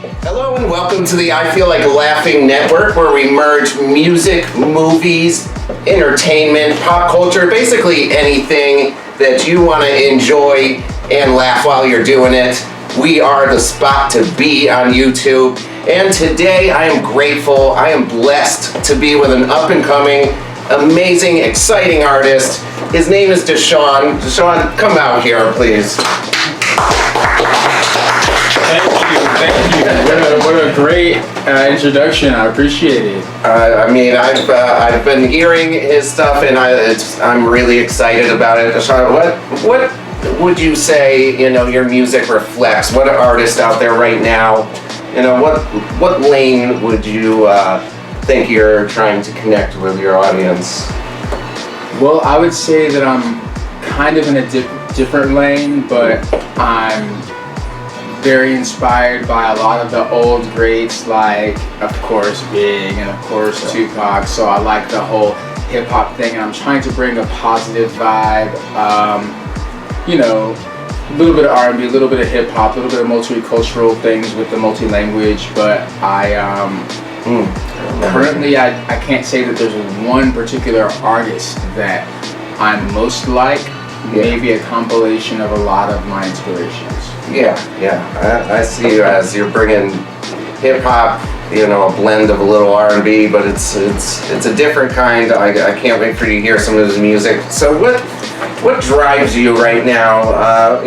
Hello and welcome to the I Feel Like Laughing Network, where we merge music, movies, entertainment, pop culture, basically anything that you want to enjoy and laugh while you're doing it. We are the spot to be on YouTube. And today I am grateful, I am blessed to be with an up-and-coming, amazing, exciting artist. His name is Deshaun. Deshaun, come out here, please. Thank you. What a great introduction. I appreciate it. I've been hearing his stuff, and I'm really excited about it. Deshaun, what would you say, your music reflects? What artist out there right now, what lane would you think you're trying to connect with your audience? Well, I would say that I'm kind of in a different lane, but I'm very inspired by a lot of the old greats, like, of course, Big and, of course, Tupac. So I like the whole hip-hop thing, and I'm trying to bring a positive vibe. A little bit of R&B, a little bit of hip-hop, a little bit of multicultural things with the multi-language, but currently I can't say that there's one particular artist that I'm most like. Maybe a compilation of a lot of my inspirations. Yeah. I see you as you're bringing hip-hop, a blend of a little R&B, but it's a different kind. I can't wait for you to hear some of his music. So what drives you right now?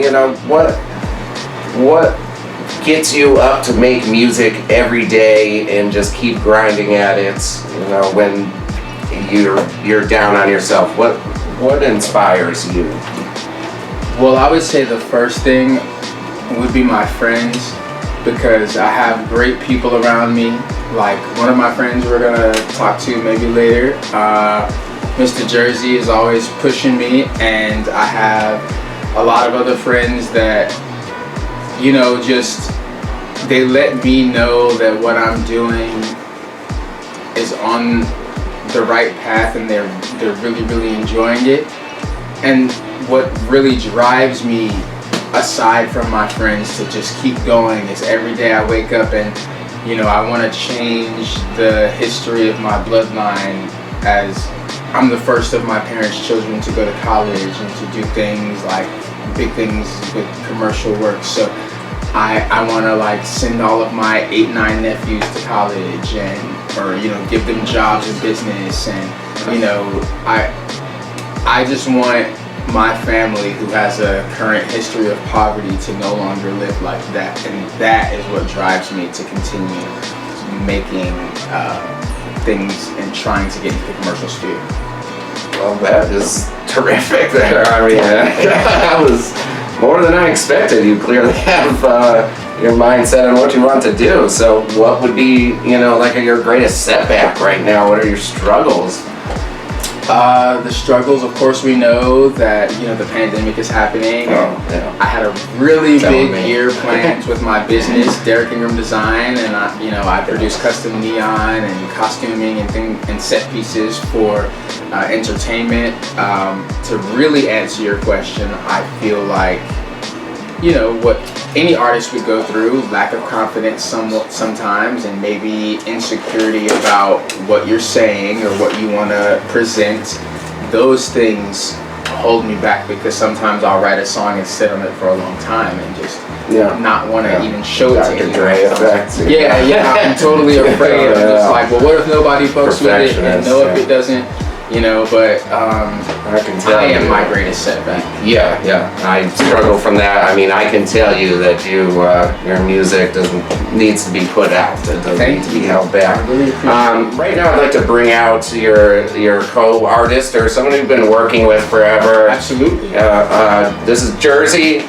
What gets you up to make music every day and just keep grinding at it, when you're down on yourself? What inspires you? Well, I would say the first thing would be my friends, because I have great people around me. Like one of my friends we're gonna talk to maybe later, Mr. JERZEY is always pushing me, and I have a lot of other friends that, they let me know that what I'm doing is on the right path, and they're really, really enjoying it. And what really drives me, aside from my friends, to just keep going is every day I wake up and I want to change the history of my bloodline, as I'm the first of my parents' children to go to college and to do things like big things with commercial work. So I want to send all of my 8-9 nephews to college, or give them jobs in business, and I just want my family, who has a current history of poverty, to no longer live like that, and that is what drives me to continue making things and trying to get into the commercial sphere. Well, that is terrific there. That was more than I expected. You clearly have your mindset on what you want to do. So what would be, your greatest setback right now? What are your struggles? The struggles, of course, we know that, the pandemic is happening. I had a really big year planned with my business, Derek Ingram Design, and I produce custom neon and costuming and set pieces for entertainment. To really answer your question, I feel like, what any artist would go through, lack of confidence sometimes, and maybe insecurity about what you're saying or what you want to present. Those things hold me back, because sometimes I'll write a song and sit on it for a long time and just not want to even show it to anyone. Yeah, I'm totally afraid. I'm just like, well, what if nobody fucks with it, and if it doesn't, but I am my greatest setback. Yeah, I struggle from that. I can tell you that your music needs to be put out. It doesn't need to be held back. I really appreciate it. Right now, I'd like to bring out your co-artist, or someone you've been working with forever. Absolutely. This is JERZEY.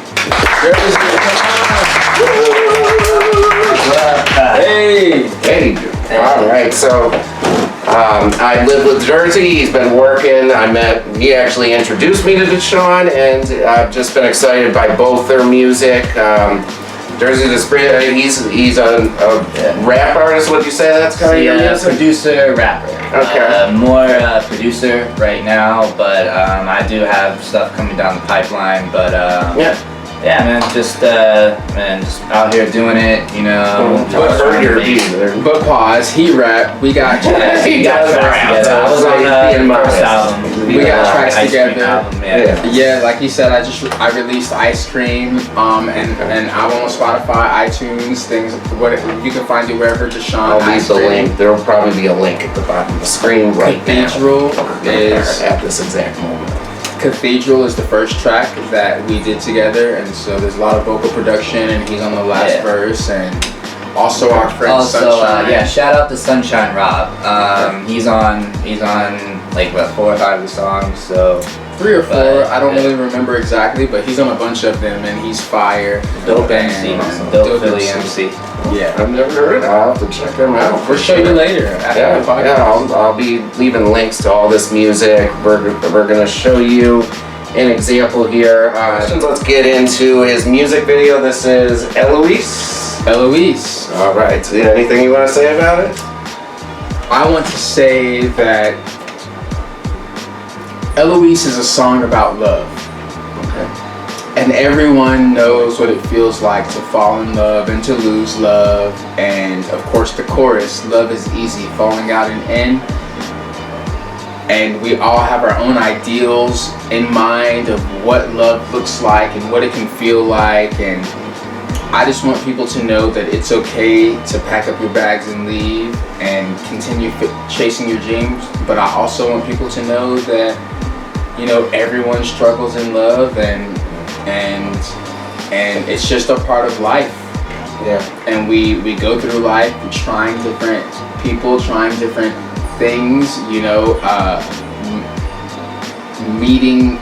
Hey. All right, so I live with JERZEY. He's been working. He actually introduced me to Deshaun, and I've just been excited by both their music. JERZEY, he's a rap artist. Would you say that's kind of your music? Producer, rapper. Okay. More producer right now, but I do have stuff coming down the pipeline. But Yeah, man, just out here doing it, you know. But pause, he rap. We got tracks. He got tracks together. I was on the first album. We got tracks together. Album, yeah, like you said, I released Ice Cream, and an album on Spotify, iTunes, things. You can find it wherever. Deshaun. I'll leave the link. There will probably be a link at the bottom of the screen right Cathedral now. is at this exact moment. Cathedral is the first track that we did together, and so there's a lot of vocal production, and he's on the last verse, and also our friend Sunshine. Shout out to Sunshine Rob. He's on like what 4 or 5 of the songs, so 3 or 4. I don't really remember exactly, but he's on a bunch of them, and he's fire. Dope MC, dope Philly MC. Yeah, I've never heard it. I'll have to check them out. We'll show you later after the podcast. I'll be leaving links to all this music. We're gonna show you an example here. Let's get into his music video. This is Eloise. Eloise. All right. So, anything you want to say about it? I want to say that Eloise is a song about love. And everyone knows what it feels like to fall in love and to lose love. And of course the chorus, love is easy, falling out and in. And we all have our own ideals in mind of what love looks like and what it can feel like. And I just want people to know that it's okay to pack up your bags and leave and continue chasing your dreams. But I also want people to know that, you know, everyone struggles in love, and it's just a part of life. Yeah. And we go through life trying different people, trying different things, you know,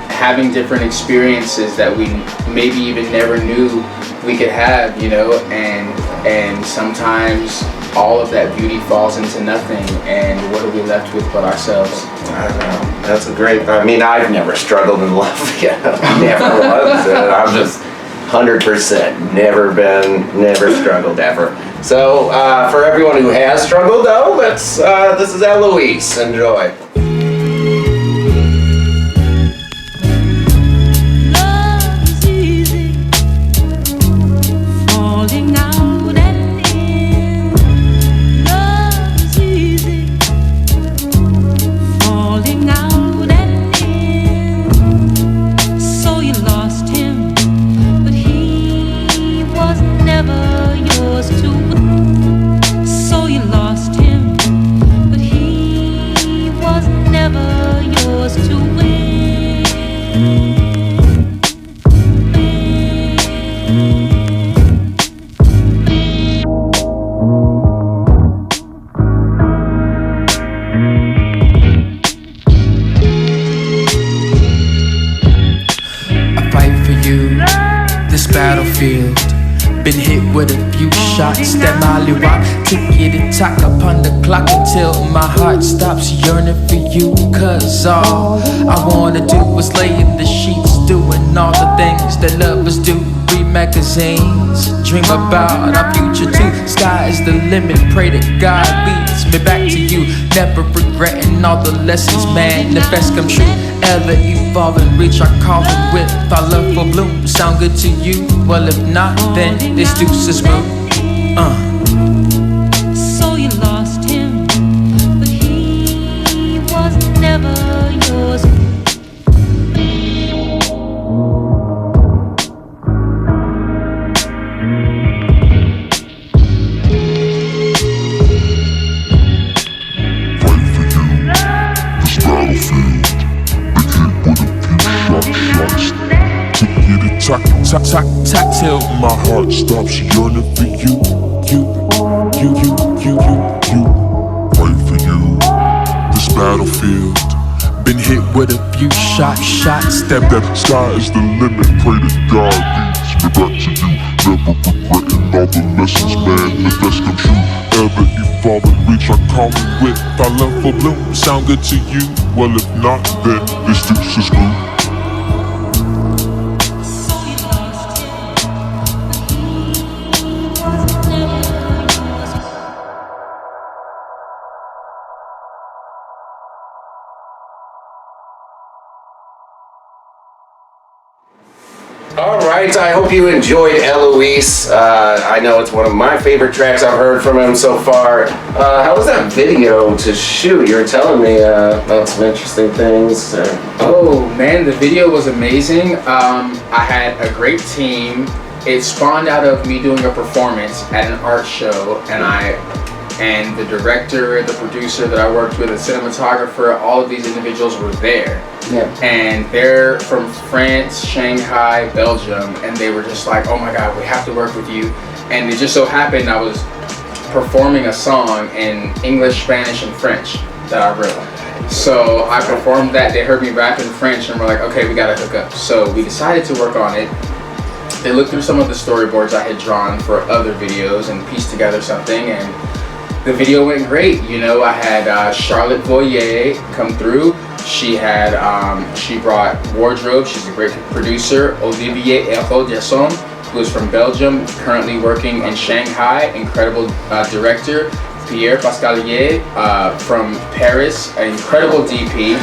having different experiences that we maybe even never knew we could have, you know, and sometimes all of that beauty falls into nothing, and what are we left with but ourselves? I don't know. That's a great. I mean, I've never struggled in love. Never was. I'm just 100%. Never struggled ever. So for everyone who has struggled, though, this is Eloise. Enjoy. Battlefield, been hit with a few shots that Molly rock, tick and talk upon the clock until my heart stops yearning for you. Cause all I wanna do is lay in the sheets, doing all the things that lovers do. Read magazines, dream about our future too. Sky is the limit, pray that God leads me back to you. Never regretting all the lessons manifest come true. Ever evolving, reach our calling with our love for bloom. Sound good to you? Well, if not, then this deuce is smooth. So you lost him, but he was never yours. Talk till my heart stops yearning for you. Fight for you. This battlefield, been hit with a few shots. Step that sky is the limit. Pray to God leads me back to you. Never regretting all the lessons manifest come true. Ever evolving, reach our calling with our love for bloom. Sound good to you? Well, if not, then this deuce is smooth. All right, I hope you enjoyed Eloise. I know it's one of my favorite tracks I've heard from him so far. How was that video to shoot? You were telling me about some interesting things. Oh man, the video was amazing. I had a great team. It spawned out of me doing a performance at an art show, and the director, the producer that I worked with, the cinematographer, all of these individuals were there. Yeah. And they're from France, Shanghai, Belgium, and they were just like, oh my God, we have to work with you. And it just so happened I was performing a song in English, Spanish, and French that I wrote. So I performed that, they heard me rap in French, and we're like, okay, we gotta hook up. So we decided to work on it. They looked through some of the storyboards I had drawn for other videos and pieced together something, and the video went great. You know, I had Charlotte Voyer come through. She brought wardrobe. She's a great producer. Olivier Deshaun, who is from Belgium, currently working in Shanghai. Incredible director. Pierre Pascalier from Paris, an incredible DP.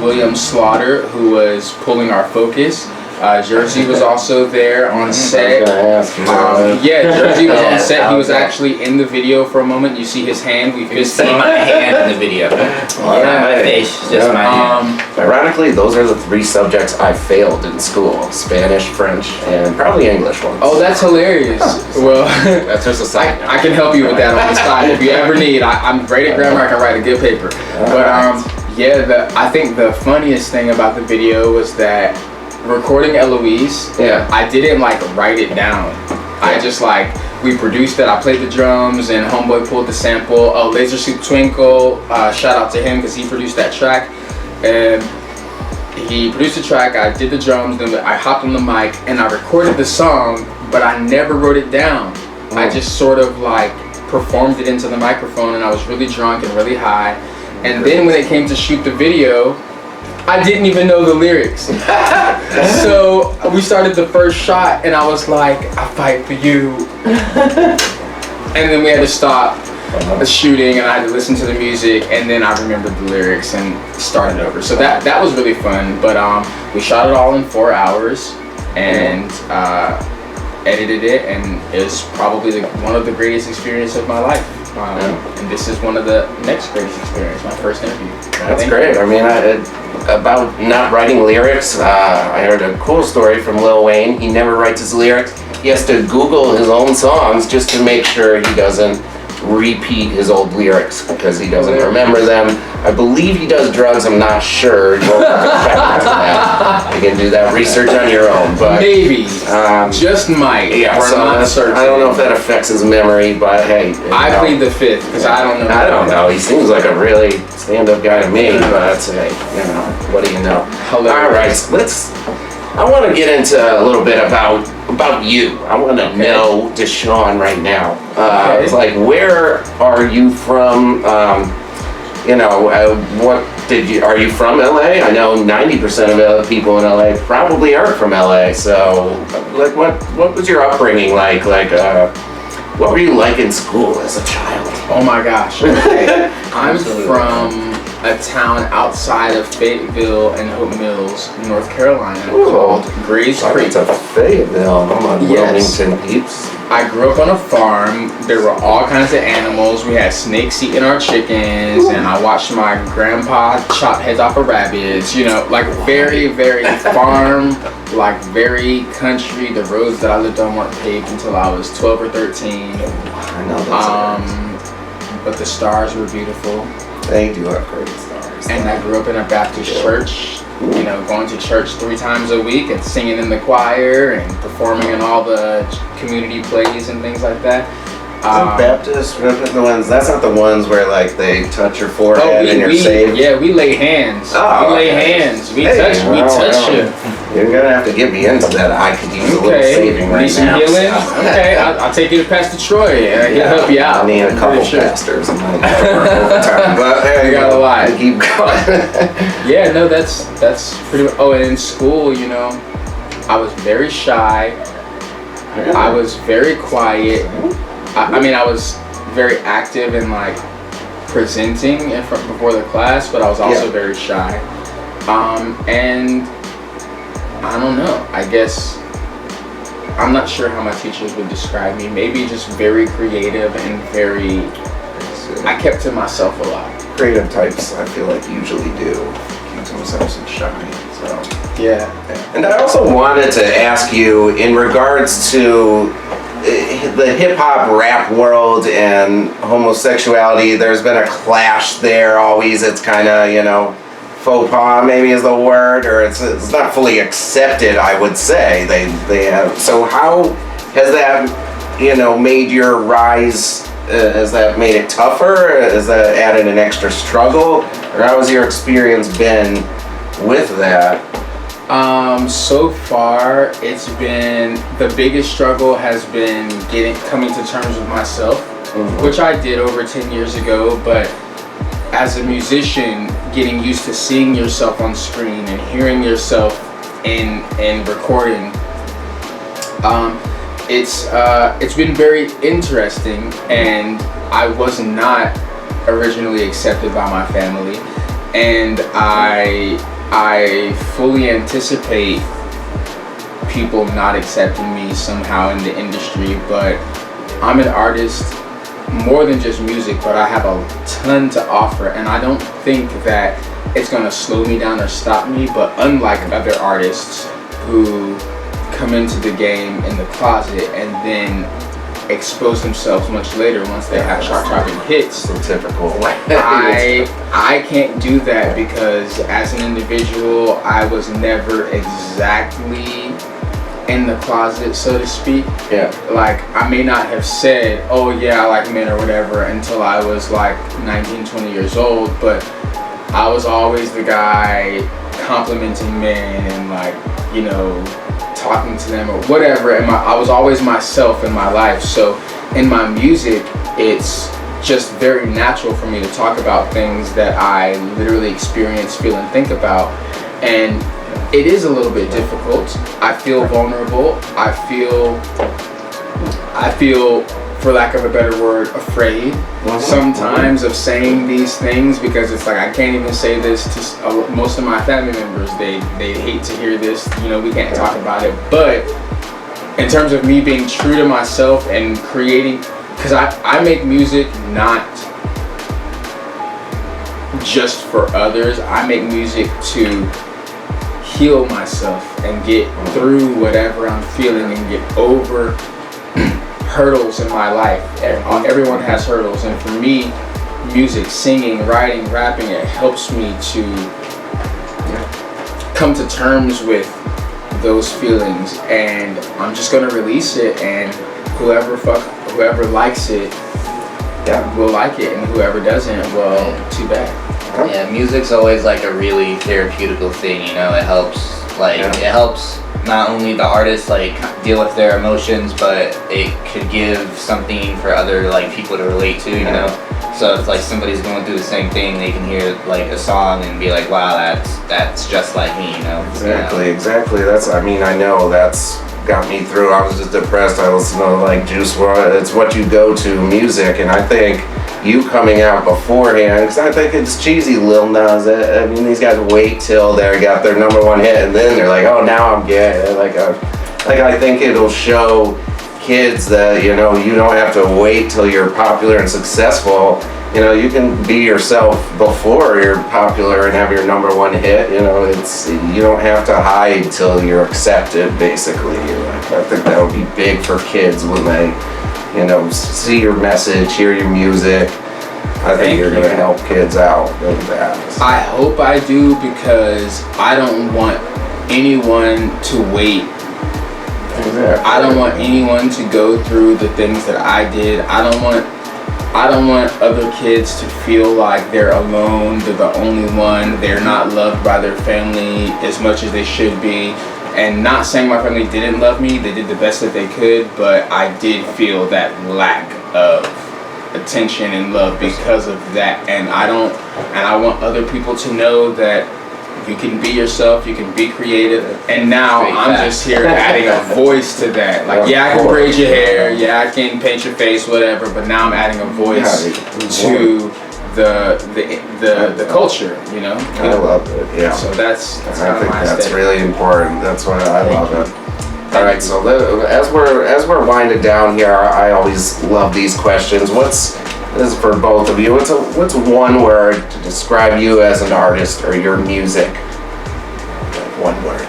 William Slaughter, who was pulling our focus. JERZEY was also there on set. JERZEY was on set. He was actually in the video for a moment. You see his hand. We You see my hand in the video. Not my face, just my hand. Ironically, those are the 3 subjects I failed in school: Spanish, French, and probably English ones. Oh, that's hilarious. Well, that's just a side note. I can help you with that on the side if you ever need. I'm great at grammar. I can write a good paper. But I think the funniest thing about the video was that recording Eloise, I didn't like write it down. I just we produced it. I played the drums, and Homeboy pulled the sample. Laser Soup Twinkle, shout out to him because he produced that track. And he produced the track, I did the drums, then I hopped on the mic and I recorded the song, but I never wrote it down. I just sort of performed it into the microphone, and I was really drunk and really high. And then when it came to shoot the video, I didn't even know the lyrics. So we started the first shot, and I was like, I fight for you. And then we had to stop the shooting, and I had to listen to the music, and then I remembered the lyrics and started over. So that was really fun. But we shot it all in 4 hours and edited it, and it was probably one of the greatest experiences of my life. And this is one of the next greatest experiences, my first interview. That's great. I mean, about not writing lyrics, I heard a cool story from Lil Wayne. He never writes his lyrics. He has to Google his own songs just to make sure he doesn't repeat his old lyrics because he doesn't remember them. I believe he does drugs, I'm not sure. You can do that research on your own, but maybe, just might. Yeah, so not certain. I don't know if that affects his memory, but hey. I plead the 5th because I don't know. I don't know. He seems like a really stand-up guy to me, but hey, what do you know? Hilarious. All right, I want to get into a little bit about you. I want to know Deshaun right now. It's where are you from? Are you from LA? I know 90% of people in LA probably aren't from LA. So, what was your upbringing like? What were you like in school as a child? Oh my gosh. Okay. I'm from a town outside of Fayetteville and Hope Mills, North Carolina, called Grays Creek. To Fayetteville. I'm on Wilmington peeps. I grew up on a farm. There were all kinds of animals. We had snakes eating our chickens, and I watched my grandpa chop heads off of rabbits. Very, very farm, very country. The roads that I lived on weren't paved until I was 12 or 13. I know that's but the stars were beautiful. They do have great stars. And I grew up in a Baptist church, going to church 3 times a week and singing in the choir and performing in all the community plays and things like that. Baptist, that's not the ones where they touch your forehead and you're saved? Yeah, we lay hands. We lay hands. We touch you. You're gonna have to get me into that. I could use a little saving right now. Healing? Okay, I'll take you to Pastor Troy. He'll help you out. I need a couple pastors. I might have to work overtime, but hey, you got a lot. Keep going. Yeah, no, that's pretty much. Oh, and in school, I was very shy. I was very quiet. I was very active in presenting before the class, but I was also very shy. And I don't know. I guess I'm not sure how my teachers would describe me. Maybe just very creative and very. I kept to myself a lot. Creative types, I feel like, usually do keep to themselves and shy. So Yeah. and I also wanted to ask you in regards to the hip hop rap world and homosexuality. There's been a clash there always. It's kind of, you know, faux pas maybe is the word, or it's not fully accepted, I would say. They have. So how has that, you know, made your rise? Has that made it tougher? Has that added an extra struggle? Or how has your experience been with that? So far, it's been, the biggest struggle has been coming to terms with myself, which I did over 10 years ago, but as a musician, getting used to seeing yourself on screen and hearing yourself in recording, it's been very interesting, and I was not originally accepted by my family, and I fully anticipate people not accepting me somehow in the industry, but I'm an artist, more than just music, but I have a ton to offer, and I don't think that it's gonna slow me down or stop me. But unlike other artists who come into the game in the closet and then expose themselves much later once they have chart-topping hits, So typical. I can't do that, because as an individual, I was never exactly in the closet, so to speak. Yeah. Like, I may not have said, oh yeah, I like men or whatever, until I was like 19, 20 years old, but I was always the guy complimenting men and, like, you know, talking to them or whatever, and I was always myself in my life. So in my music, it's just very natural for me to talk about things that I literally experience, feel, and think about. And it is a little bit difficult. I feel vulnerable. I feel, for lack of a better word, afraid sometimes of saying these things, because it's like, I can't even say this to most of my family members. They hate to hear this, you know, we can't talk about it. But in terms of me being true to myself and creating, because I make music not just for others. I make music to heal myself and get through whatever I'm feeling and get over hurdles in my life. Everyone has hurdles, and for me, music, singing, writing, rapping, it helps me to come to terms with those feelings, and I'm just gonna release it, and whoever likes it, will like it, and whoever doesn't, well, too bad. Yeah, music's always like a really therapeutical thing, you know. It helps, it helps not only the artist like deal with their emotions, but it could give something for other like people to relate to, you know. So if like somebody's going through the same thing, they can hear like a song and be like, wow, that's just like me, you know. Exactly. I know that's got me through. I was just depressed. I listened to like Juice WRLD. It's what you go to music, and I think you coming out beforehand, because I think it's cheesy, Lil Nas. I mean, these guys wait till they got their #1 hit, and then they're like, oh, now I'm gay. I think it'll show kids that, you know, you don't have to wait till you're popular and successful. You know, you can be yourself before you're popular and have your #1 hit. You know, you don't have to hide till you're accepted, basically. I think that would be big for kids when they, you know, see your message, hear your music. I think you're going to help kids out with that. I hope I do, because I don't want anyone to wait. Exactly. I don't want anyone to go through the things that I did. I don't want other kids to feel like they're alone, they're the only one, they're not loved by their family as much as they should be. And not saying my family didn't love me, they did the best that they could, but I did feel that lack of attention and love because of that. And I want other people to know that you can be yourself, you can be creative. And now I'm just here adding a voice to that. Like, yeah, I can braid your hair, yeah, I can paint your face, whatever, but now I'm adding a voice to the culture, you know. I love it. Yeah. So that's I kind of think my that's aesthetic. really important. That's why I love it. All right, so as we're winding down here, I always love these questions. This is for both of you. What's one word to describe you as an artist or your music? One word.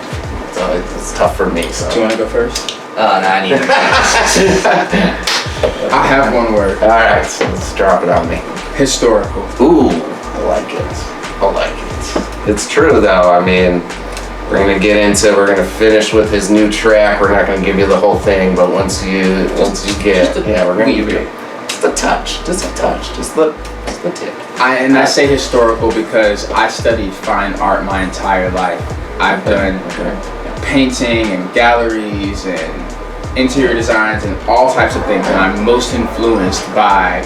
So it's tough for me. So. Do you want to go first? Oh, no, I need I have one word. All right, so let's drop it on me. Historical. Ooh, I like it. I like it. It's true though. I mean, we're gonna finish with his new track. We're not gonna give you the whole thing, but once you get, we're gonna give you just a touch, just the tip. I say historical because I studied fine art my entire life. I've done painting and galleries and interior designs and all types of things, and I'm most influenced by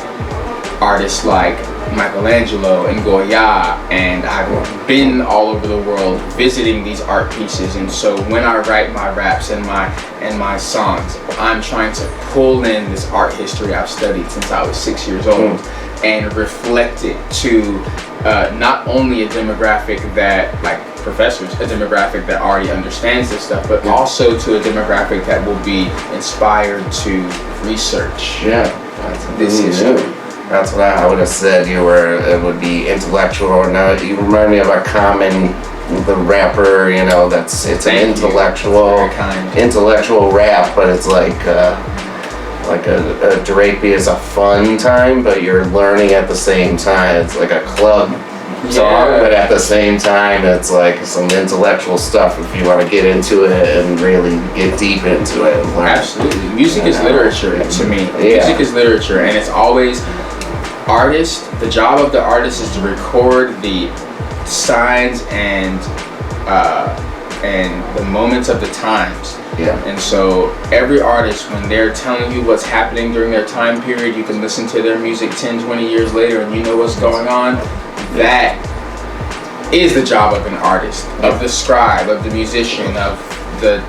artists like Michelangelo and Goya, and I've been all over the world visiting these art pieces. And so when I write my raps and my songs, I'm trying to pull in this art history I've studied since I was 6 years old and reflect it to not only a demographic that, like professors, a demographic that already understands this stuff, but also to a demographic that will be inspired to research this history. That's what I would have said. It would be intellectual. Or no, you remind me of a Common, the rapper. You know, it's an intellectual rap, but it's like a Drapey is a fun time, but you're learning at the same time. It's like a club song, but at the same time, it's like some intellectual stuff if you want to get into it and really get deep into it and learn. Absolutely, music is literature to me. Music is literature, and it's always. The job of the artist is to record the signs and the moments of the times. Yeah. And so every artist, when they're telling you what's happening during their time period, you can listen to their music 10, 20 years later and you know what's going on. That is the job of an artist, of the scribe, of the musician, of the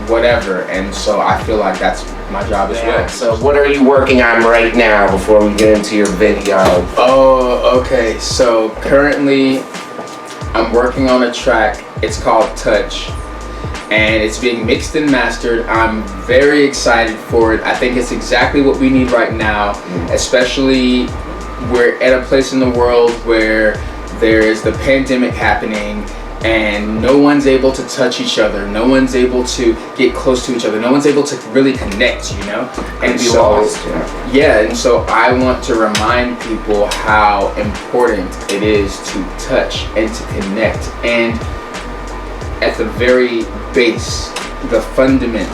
whatever. And so I feel like that's my job as well. So what are you working on right now before we get into your video? Oh, okay. So currently I'm working on a track. It's called Touch, and it's being mixed and mastered. I'm very excited for it. I think it's exactly what we need right now, especially we're at a place in the world where there is the pandemic happening and no one's able to touch each other, no one's able to get close to each other, no one's able to really connect, you know? And be so, lost, and so I want to remind people how important it is to touch and to connect. And at the very base, the fundament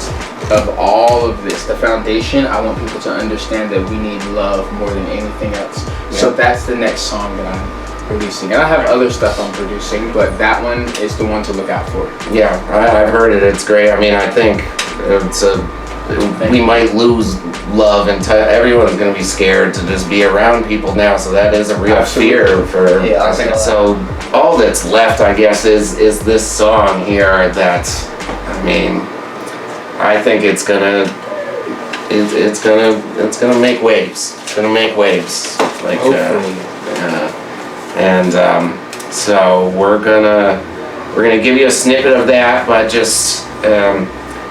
of all of this, the foundation, I want people to understand that we need love more than anything else. So that's the next song that I'm releasing, and I have other stuff I'm producing, but that one is the one to look out for. Yeah, I've heard it. It's great. I mean, I think we might lose love and everyone's going to be scared to just be around people now. So that is a real fear for. I think so. All that's left, I guess, is this song here. That, I mean, I think it's gonna make waves. It's gonna make waves. Like. Hopefully. And so we're gonna give you a snippet of that, but just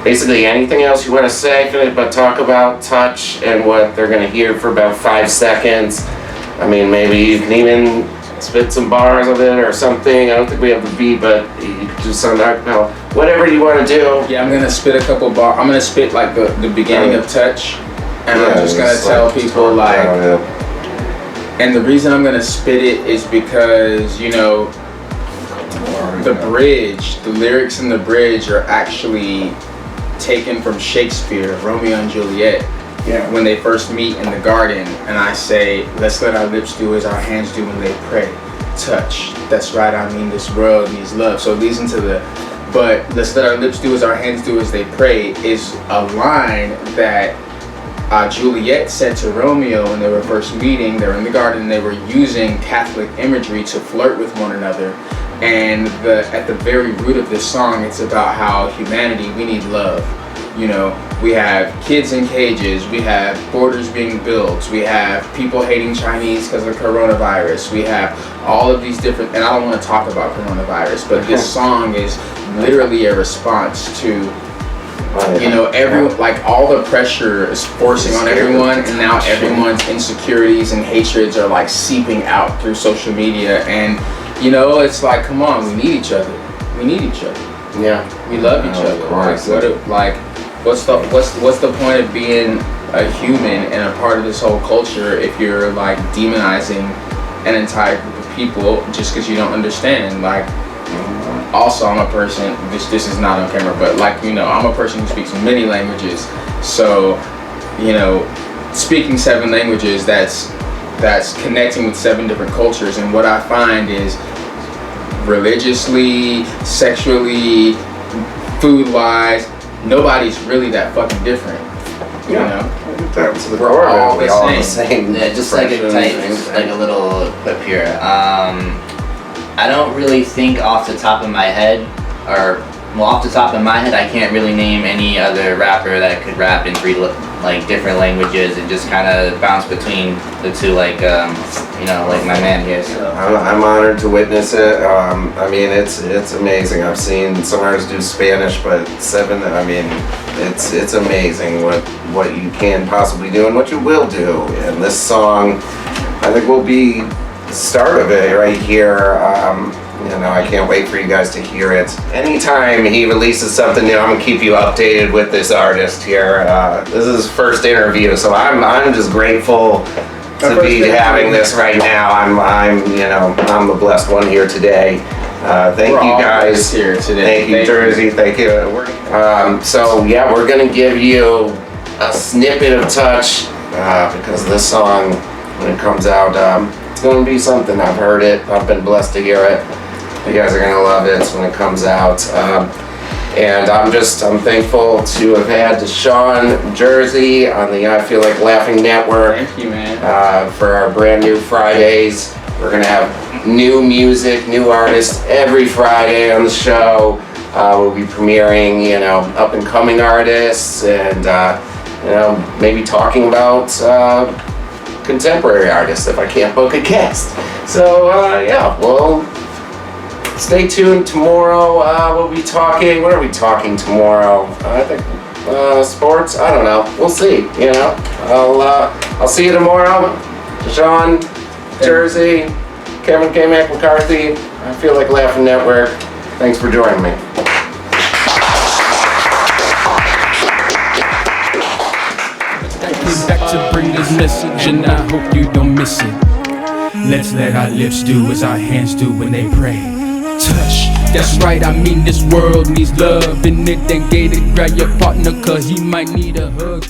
basically anything else you want to say, but talk about Touch and what they're gonna hear for about 5 seconds. I mean, maybe you can even spit some bars of it or something. I don't think we have the beat, but you can do some acapella. Whatever you want to do. Yeah, I'm gonna spit a couple bars. I'm gonna spit like the beginning of Touch, and I'm just gonna tell people like. And the reason I'm gonna spit it is because, you know, the bridge, the lyrics in the bridge are actually taken from Shakespeare, Romeo and Juliet. Yeah. When they first meet in the garden, and I say, let's let our lips do as our hands do when they pray. Touch. That's right, I mean this world needs love. So it leads into but let's let our lips do as our hands do as they pray is a line that Juliet said to Romeo when they were first meeting. They were in the garden and they were using Catholic imagery to flirt with one another. And at the very root of this song, it's about how humanity, we need love. You know, we have kids in cages, we have borders being built, we have people hating Chinese because of coronavirus, we have all of these different, and I don't want to talk about coronavirus, but this song is literally a response to, you know, like all the pressure is forcing on everyone, and now everyone's insecurities and hatreds are like seeping out through social media, and you know, it's like, come on, we need each other. We need each other. Yeah. We love each other. What's the point of being a human and a part of this whole culture if you're like demonizing an entire group of people just because you don't understand? Like, also I'm a person, this is not on camera, but like, you know, I'm a person who speaks many languages. So, you know, speaking 7 languages, that's connecting with 7 different cultures. And what I find is religiously, sexually, food-wise, nobody's really that fucking different. You know? We're all the same. Yeah, just like a little clip here. I don't really think off the top of my head, off the top of my head, I can't really name any other rapper that could rap in 3 like different languages and just kind of bounce between the 2, like you know, like my man here. So I'm honored to witness it. I mean, it's amazing. I've seen some artists do Spanish, but 7. I mean, it's amazing what you can possibly do and what you will do. And this song, I think, will be the start of it right here. You know, I can't wait for you guys to hear it. Anytime he releases something new, I'm gonna keep you updated with this artist here. This is his first interview, so I'm just grateful to be having this right now. I'm the blessed one here today. Thank you guys. Here today. Thank you, Jersey. Thank you. So yeah, we're gonna give you a snippet of Touch because this song, when it comes out, it's gonna be something. I've heard it. I've been blessed to hear it. You guys are gonna love it when it comes out. And I'm thankful to have had Deshaun, Jersey on the I Feel Like Laughing Network. Thank you, man. For our brand new Fridays. We're gonna have new music, new artists every Friday on the show. We'll be premiering, you know, up and coming artists and, you know, maybe talking about contemporary artists if I can't book a guest. So, yeah, well, stay tuned tomorrow. We'll be talking, what are we talking tomorrow? I think sports, I don't know. We'll see, you know. I'll see you tomorrow. Deshaun, Jersey, Kevin KMacc McCarthy, I Feel Like Laughing Network. Thanks for joining me. Back to bring this message, and I hope you don't miss it. Let's let our lips do as our hands do when they pray. Touch, that's right, I mean this world needs love, and it ain't gay to grab your partner, cause he might need a hug.